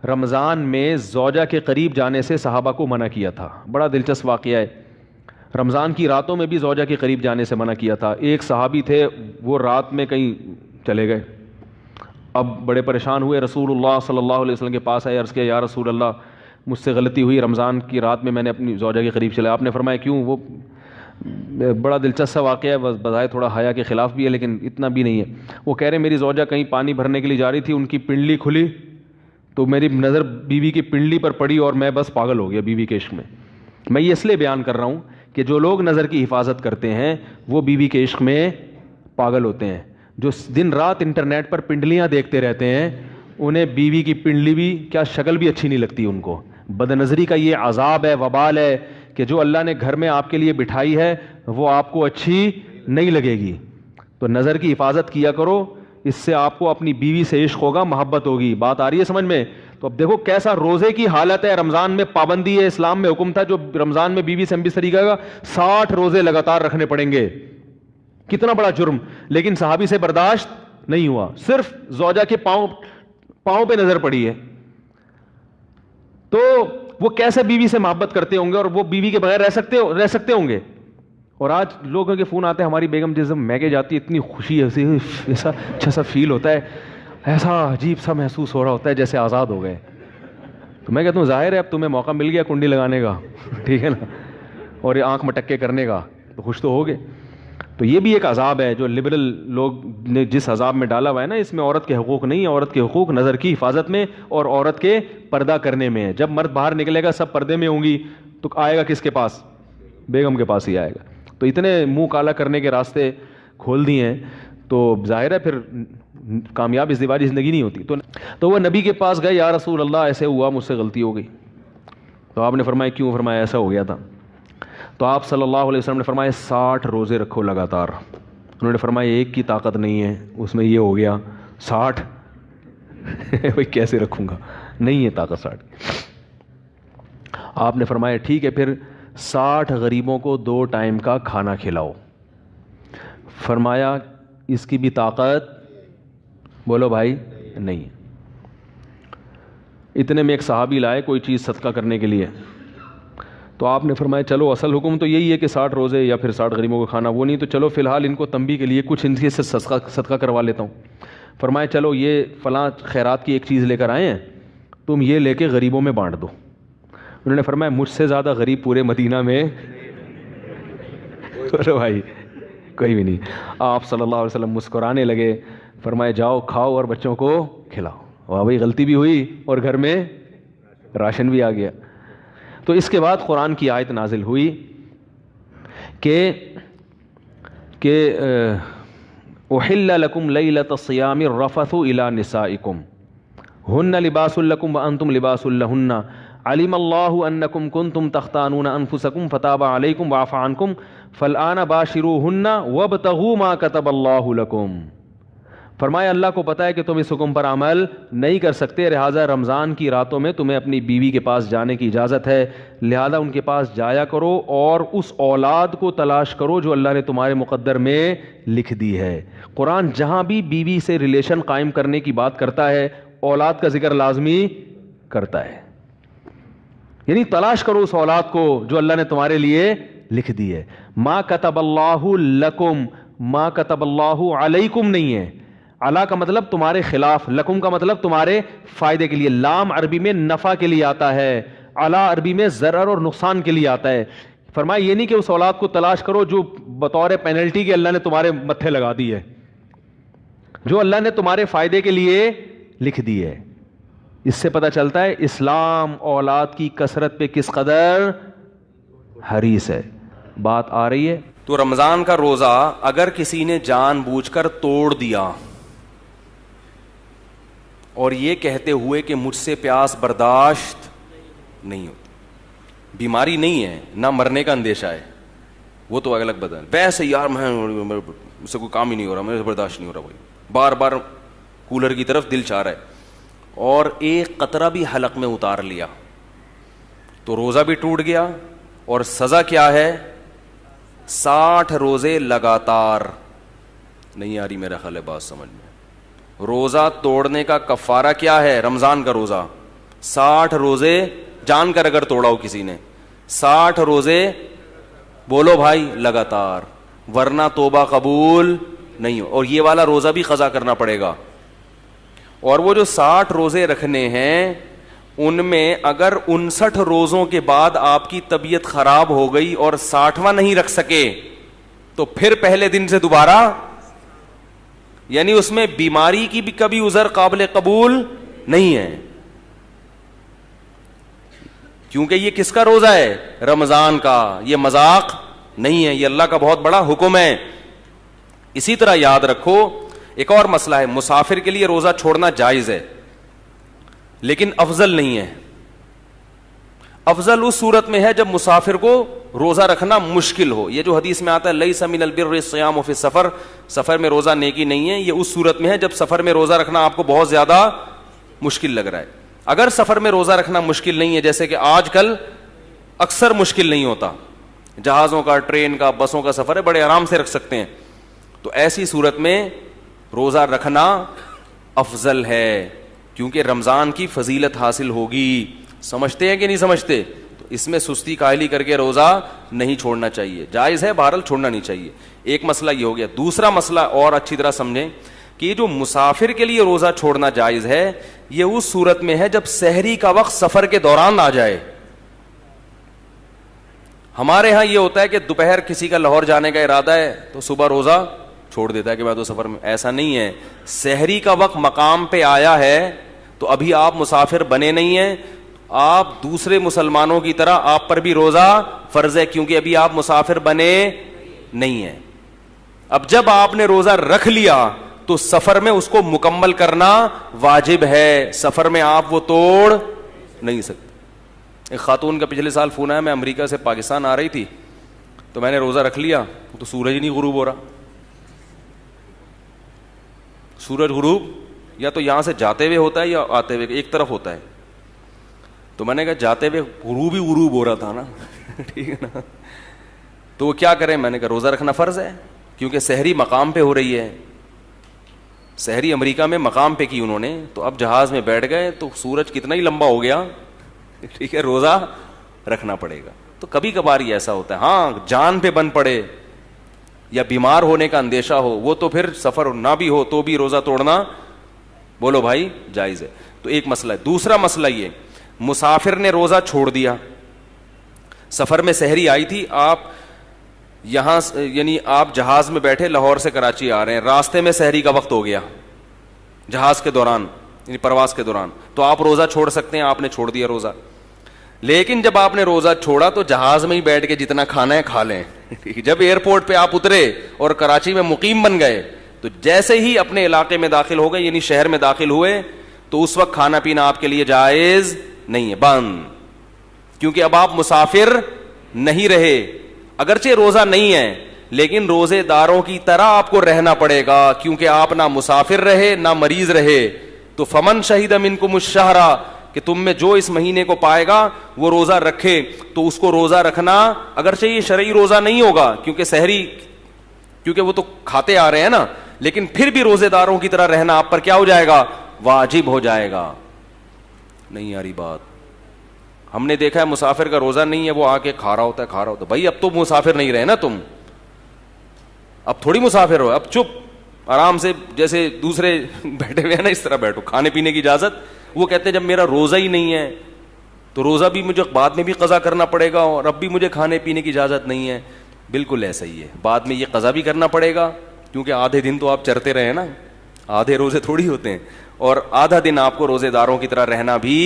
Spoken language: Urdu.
رمضان میں زوجہ کے قریب جانے سے صحابہ کو منع کیا تھا. بڑا دلچسپ واقعہ ہے. رمضان کی راتوں میں بھی زوجہ کے قریب جانے سے منع کیا تھا. ایک صحابی تھے, وہ رات میں کہیں چلے گئے, اب بڑے پریشان ہوئے, رسول اللہ صلی اللہ علیہ وسلم کے پاس آئے, عرض کیا یا رسول اللہ مجھ سے غلطی ہوئی, رمضان کی رات میں نے اپنی زوجہ کے قریب چلا. آپ نے فرمایا کیوں؟ وہ بڑا دلچسپ واقعہ ہے, بظاہر تھوڑا حیا کے خلاف بھی ہے لیکن اتنا بھی نہیں ہے. وہ کہہ رہے میری زوجہ کہیں پانی بھرنے کے لیے جا رہی تھی, ان کی پنڈلی کھلی تو میری نظر بیوی کی پنڈلی پر پڑی اور میں بس پاگل ہو گیا بیوی کے عشق میں. میں یہ اس لیے بیان کر رہا ہوں کہ جو لوگ نظر کی حفاظت کرتے ہیں وہ بیوی کے عشق میں پاگل ہوتے ہیں. جو دن رات انٹرنیٹ پر پنڈلیاں دیکھتے رہتے ہیں انہیں بیوی کی پنڈلی بھی کیا شکل بھی اچھی نہیں لگتی ان کو. بد نظری کا یہ عذاب ہے, وبال ہے کہ جو اللہ نے گھر میں آپ کے لیے بٹھائی ہے وہ آپ کو اچھی نہیں لگے گی. تو نظر کی حفاظت کیا کرو, اس سے آپ کو اپنی بیوی سے عشق ہوگا, محبت ہوگی. بات آ رہی ہے سمجھ میں؟ تو اب دیکھو کیسا روزے کی حالت ہے. رمضان میں پابندی ہے, اسلام میں حکم تھا جو رمضان میں بیوی سے ہم طریقے کا 60 روزے لگاتار رکھنے پڑیں گے. کتنا بڑا جرم, لیکن صحابی سے برداشت نہیں ہوا. صرف زوجہ کے پاؤں پہ نظر پڑی ہے تو وہ کیسے بیوی سے محبت کرتے ہوں گے, اور وہ بیوی کے بغیر رہ سکتے ہوں گے. اور آج لوگوں کے فون آتے ہیں, ہماری بیگم جس میگے جاتی ہے اتنی خوشی ایسا اچھا سا فیل ہوتا ہے, ایسا عجیب سا محسوس ہو رہا ہوتا ہے جیسے آزاد ہو گئے. تو میں کہتا ہوں ظاہر ہے اب تمہیں موقع مل گیا کنڈی لگانے کا, ٹھیک ہے نا, اور یہ آنکھ مٹکے کرنے کا, تو خوش تو ہوگے. تو یہ بھی ایک عذاب ہے جو لبرل لوگ نے جس عذاب میں ڈالا ہوا ہے نا, اس میں عورت کے حقوق نہیں ہے. عورت کے حقوق نظر کی حفاظت میں اور عورت کے پردہ کرنے میں ہے. جب مرد باہر نکلے گا سب پردے میں ہوں گی تو آئے گا کس کے پاس؟ بیگم کے پاس ہی آئے گا. تو اتنے منہ کالا کرنے کے راستے کھول دیے ہیں تو ظاہر ہے پھر کامیاب ازدواجی زندگی نہیں ہوتی. تو وہ نبی کے پاس گئے, یا رسول اللہ ایسے ہوا, مجھ سے غلطی ہو گئی. تو آپ نے فرمایا کیوں؟ فرمایا ایسا ہو گیا تھا. تو آپ صلی اللہ علیہ وسلم نے فرمایا 60 روزے رکھو لگاتار. انہوں نے فرمایا ایک کی طاقت نہیں ہے, اس میں یہ ہو گیا 60 بھائی کیسے رکھوں گا, نہیں ہے طاقت 60. آپ نے فرمایا ٹھیک ہے پھر 60 غریبوں کو 2 ٹائم کا کھانا کھلاؤ. فرمایا اس کی بھی طاقت بولو بھائی نہیں ہے. اتنے میں ایک صحابی لائے کوئی چیز صدقہ کرنے کے لیے. تو آپ نے فرمایا چلو اصل حکم تو یہی ہے کہ 60 روزے یا پھر 60 غریبوں کو کھانا, وہ نہیں تو چلو فی الحال ان کو تنبیہ کے لیے کچھ ان سے صدقہ کروا لیتا ہوں. فرمایا چلو یہ فلاں خیرات کی ایک چیز لے کر آئے ہیں, تم یہ لے کے غریبوں میں بانٹ دو. انہوں نے فرمایا مجھ سے زیادہ غریب پورے مدینہ میں بولو بھائی کوئی بھی نہیں. آپ صلی اللہ علیہ وسلم مسکرانے لگے, فرمایا جاؤ کھاؤ اور بچوں کو کھلاؤ. واہ بھائی غلطی بھی ہوئی اور گھر میں راشن بھی آ گیا. تو اس کے بعد قرآن کی آیت نازل ہوئی کہ احل لکم لیلۃ الصیام الرفث الی نسائکم ہن لباس لکم وانتم لباس لہن علم اللہ انکم کنتم تختانون انفسکم فتاب علیکم وعفى عنکم فالآن باشروہن وابتغوا ما کتب اللہ لکم. فرمایا اللہ کو پتہ ہے کہ تم اس حکم پر عمل نہیں کر سکتے, لہٰذا رمضان کی راتوں میں تمہیں اپنی بیوی کے پاس جانے کی اجازت ہے, لہذا ان کے پاس جایا کرو اور اس اولاد کو تلاش کرو جو اللہ نے تمہارے مقدر میں لکھ دی ہے. قرآن جہاں بھی بیوی سے ریلیشن قائم کرنے کی بات کرتا ہے اولاد کا ذکر لازمی کرتا ہے, یعنی تلاش کرو اس اولاد کو جو اللہ نے تمہارے لیے لکھ دی ہے. ما کتب اللہ لکم, ما کتب اللہ علیکم نہیں ہے. علا کا مطلب تمہارے خلاف, لکم کا مطلب تمہارے فائدے کے لیے. لام عربی میں نفع کے لیے آتا ہے, علا عربی میں ضرر اور نقصان کے لیے آتا ہے. فرمایا یہ نہیں کہ اس اولاد کو تلاش کرو جو بطور پینلٹی کے اللہ نے تمہارے متھے لگا دی ہے, جو اللہ نے تمہارے فائدے کے لیے لکھ دی ہے. اس سے پتہ چلتا ہے اسلام اولاد کی کثرت پہ کس قدر حریص ہے. بات آ رہی ہے؟ تو رمضان کا روزہ اگر کسی نے جان بوجھ کر توڑ دیا اور یہ کہتے ہوئے کہ مجھ سے پیاس برداشت نہیں ہوتی, بیماری نہیں ہے نہ مرنے کا اندیشہ ہے, وہ تو الگ بدن, ویسے یار میں مجھ سے کوئی کام ہی نہیں ہو رہا, مجھے برداشت نہیں ہو رہا, بھائی بار بار کولر کی طرف دل چاہ رہا ہے, اور ایک قطرہ بھی حلق میں اتار لیا تو روزہ بھی ٹوٹ گیا. اور سزا کیا ہے؟ 60 روزے لگاتار. نہیں آ رہی میرا خیال ہے بات سمجھ میں. روزہ توڑنے کا کفارہ کیا ہے؟ رمضان کا روزہ 60 روزے جان کر اگر توڑا ہو کسی نے, 60 روزے بولو بھائی لگاتار, ورنہ توبہ قبول نہیں ہو. اور یہ والا روزہ بھی قضا کرنا پڑے گا. اور وہ جو 60 روزے رکھنے ہیں ان میں اگر 59 روزوں کے بعد آپ کی طبیعت خراب ہو گئی اور 60واں نہیں رکھ سکے تو پھر پہلے دن سے دوبارہ, یعنی اس میں بیماری کی بھی کبھی عذر قابل قبول نہیں ہے, کیونکہ یہ کس کا روزہ ہے؟ رمضان کا. یہ مذاق نہیں ہے, یہ اللہ کا بہت بڑا حکم ہے. اسی طرح یاد رکھو ایک اور مسئلہ ہے, مسافر کے لیے روزہ چھوڑنا جائز ہے لیکن افضل نہیں ہے. افضل اس صورت میں ہے جب مسافر کو روزہ رکھنا مشکل ہو. یہ جو حدیث میں آتا ہے لیس من البر الصیام فی السفر, سفر میں روزہ نیکی نہیں ہے, یہ اس صورت میں ہے جب سفر میں روزہ رکھنا آپ کو بہت زیادہ مشکل لگ رہا ہے. اگر سفر میں روزہ رکھنا مشکل نہیں ہے, جیسے کہ آج کل اکثر مشکل نہیں ہوتا, جہازوں کا, ٹرین کا, بسوں کا سفر ہے, بڑے آرام سے رکھ سکتے ہیں, تو ایسی صورت میں روزہ رکھنا افضل ہے کیونکہ رمضان کی فضیلت حاصل ہوگی. سمجھتے ہیں کہ نہیں سمجھتے؟ تو اس میں سستی کاہلی کر کے روزہ نہیں چھوڑنا چاہیے. جائز ہے بہرحال, چھوڑنا نہیں چاہیے. ایک مسئلہ یہ ہو گیا. دوسرا مسئلہ اور اچھی طرح سمجھیں کہ یہ جو مسافر کے لیے روزہ چھوڑنا جائز ہے یہ اس صورت میں ہے جب سحری کا وقت سفر کے دوران آ جائے. ہمارے ہاں یہ ہوتا ہے کہ دوپہر کسی کا لاہور جانے کا ارادہ ہے تو صبح روزہ چھوڑ دیتا ہے کہ میں تو سفر میں. ایسا نہیں ہے, سحری کا وقت مقام پہ آیا ہے تو ابھی آپ مسافر بنے نہیں ہیں, آپ دوسرے مسلمانوں کی طرح آپ پر بھی روزہ فرض ہے کیونکہ ابھی آپ مسافر بنے نہیں ہیں. اب جب آپ نے روزہ رکھ لیا تو سفر میں اس کو مکمل کرنا واجب ہے, سفر میں آپ وہ توڑ نہیں سکتے. ایک خاتون کا پچھلے سال فون آیا, میں امریکہ سے پاکستان آ رہی تھی تو میں نے روزہ رکھ لیا تو سورج ہی نہیں غروب ہو رہا. سورج غروب یا تو یہاں سے جاتے ہوئے ہوتا ہے یا آتے ہوئے, ایک طرف ہوتا ہے. تو میں نے کہا جاتے ہوئے غروب ہی غروب ہو رہا تھا نا ٹھیک ہے نا, تو وہ کیا کریں؟ میں نے کہا روزہ رکھنا فرض ہے کیونکہ سحری مقام پہ ہو رہی ہے. سحری امریکہ میں مقام پہ کی انہوں نے, تو اب جہاز میں بیٹھ گئے تو سورج کتنا ہی لمبا ہو گیا, ٹھیک ہے, روزہ رکھنا پڑے گا. تو کبھی کبھار ہی ایسا ہوتا ہے. ہاں جان پہ بن پڑے یا بیمار ہونے کا اندیشہ ہو, وہ تو پھر سفر نہ بھی ہو تو بھی روزہ توڑنا بولو بھائی جائز ہے. تو ایک مسئلہ ہے. دوسرا مسئلہ یہ, مسافر نے روزہ چھوڑ دیا, سفر میں سحری آئی تھی, آپ یہاں یعنی آپ جہاز میں بیٹھے لاہور سے کراچی آ رہے ہیں, راستے میں سحری کا وقت ہو گیا جہاز کے دوران یعنی پرواز کے دوران, تو آپ روزہ چھوڑ سکتے ہیں, آپ نے چھوڑ دیا روزہ. لیکن جب آپ نے روزہ چھوڑا تو جہاز میں ہی بیٹھ کے جتنا کھانا ہے کھا لیں. جب ایئرپورٹ پہ آپ اترے اور کراچی میں مقیم بن گئے تو جیسے ہی اپنے علاقے میں داخل ہو گئے یعنی شہر میں داخل ہوئے تو اس وقت کھانا پینا آپ کے لیے جائز نہیں ہے, بند, کیونکہ اب آپ مسافر نہیں رہے. اگرچہ روزہ نہیں ہے لیکن روزے داروں کی طرح آپ کو رہنا پڑے گا کیونکہ آپ نہ مسافر رہے نہ مریض رہے. تو فمن شہید منکم الشہر, کہ تم میں جو اس مہینے کو پائے گا وہ روزہ رکھے, تو اس کو روزہ رکھنا اگرچہ یہ شرعی روزہ نہیں ہوگا کیونکہ سحری, کیونکہ وہ تو کھاتے آ رہے ہیں نا, لیکن پھر بھی روزے داروں کی طرح رہنا آپ پر کیا ہو جائے گا, واجب ہو جائے گا. نہیں آ رہی بات؟ ہم نے دیکھا ہے مسافر کا روزہ نہیں ہے, وہ آ کے کھا رہا ہوتا ہے. بھائی اب تو مسافر نہیں رہے نا تم, اب تھوڑی مسافر ہو, اب چپ آرام سے جیسے دوسرے بیٹھے ہوئے ہیں نا اس طرح بیٹھو, کھانے پینے کی اجازت. وہ کہتے ہیں جب میرا روزہ ہی نہیں ہے تو روزہ بھی مجھے بعد میں بھی قضا کرنا پڑے گا اور اب بھی مجھے کھانے پینے کی اجازت نہیں ہے. بالکل ایسا ہی ہے, بعد میں یہ قضا بھی کرنا پڑے گا کیونکہ آدھے دن تو آپ چرتے رہے نا, آدھے روزے تھوڑی ہوتے ہیں, اور آدھا دن آپ کو روزے داروں کی طرح رہنا بھی